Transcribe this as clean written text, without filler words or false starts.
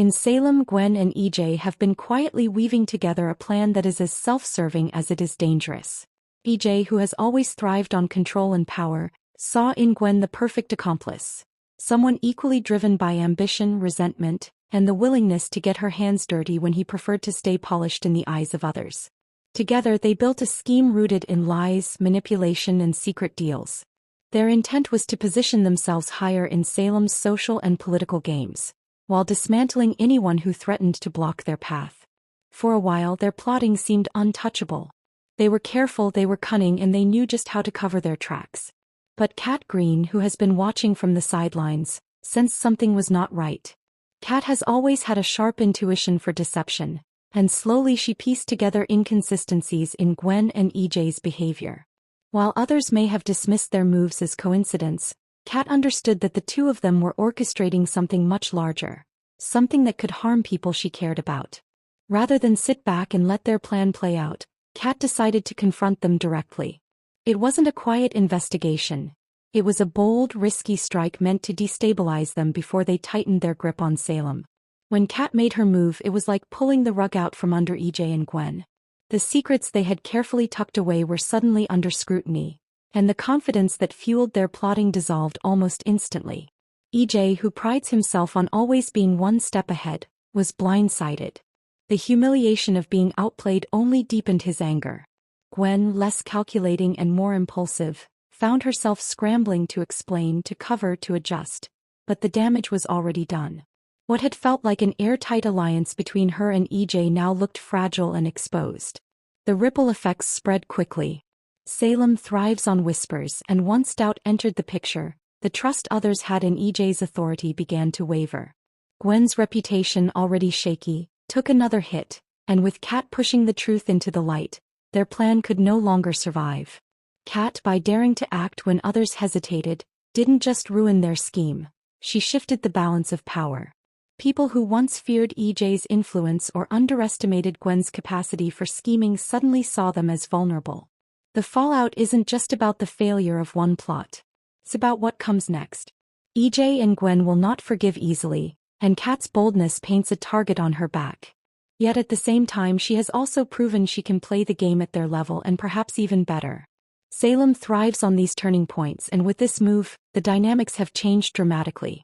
In Salem, Gwen and EJ have been quietly weaving together a plan that is as self-serving as it is dangerous. EJ, who has always thrived on control and power, saw in Gwen the perfect accomplice. Someone equally driven by ambition, resentment, and the willingness to get her hands dirty when he preferred to stay polished in the eyes of others. Together they built a scheme rooted in lies, manipulation, and secret deals. Their intent was to position themselves higher in Salem's social and political games, while dismantling anyone who threatened to block their path. For a while their plotting seemed untouchable. They were careful, they were cunning, and they knew just how to cover their tracks. But Kat Green, who has been watching from the sidelines, sensed something was not right. Kat has always had a sharp intuition for deception, and slowly she pieced together inconsistencies in Gwen and EJ's behavior. While others may have dismissed their moves as coincidence, Kat understood that the two of them were orchestrating something much larger, something that could harm people she cared about. Rather than sit back and let their plan play out, Kat decided to confront them directly. It wasn't a quiet investigation. It was a bold, risky strike meant to destabilize them before they tightened their grip on Salem. When Kat made her move, it was like pulling the rug out from under EJ and Gwen. The secrets they had carefully tucked away were suddenly under scrutiny, and the confidence that fueled their plotting dissolved almost instantly. EJ, who prides himself on always being one step ahead, was blindsided. The humiliation of being outplayed only deepened his anger. Gwen, less calculating and more impulsive, found herself scrambling to explain, to cover, to adjust. But the damage was already done. What had felt like an airtight alliance between her and EJ now looked fragile and exposed. The ripple effects spread quickly. Salem thrives on whispers, and once doubt entered the picture, the trust others had in EJ's authority began to waver. Gwen's reputation, already shaky, took another hit, and with Kat pushing the truth into the light, their plan could no longer survive. Kat, by daring to act when others hesitated, didn't just ruin their scheme, she shifted the balance of power. People who once feared EJ's influence or underestimated Gwen's capacity for scheming suddenly saw them as vulnerable. The fallout isn't just about the failure of one plot. It's about what comes next. EJ and Gwen will not forgive easily, and Kat's boldness paints a target on her back. Yet at the same time she has also proven she can play the game at their level and perhaps even better. Salem thrives on these turning points, and with this move, the dynamics have changed dramatically.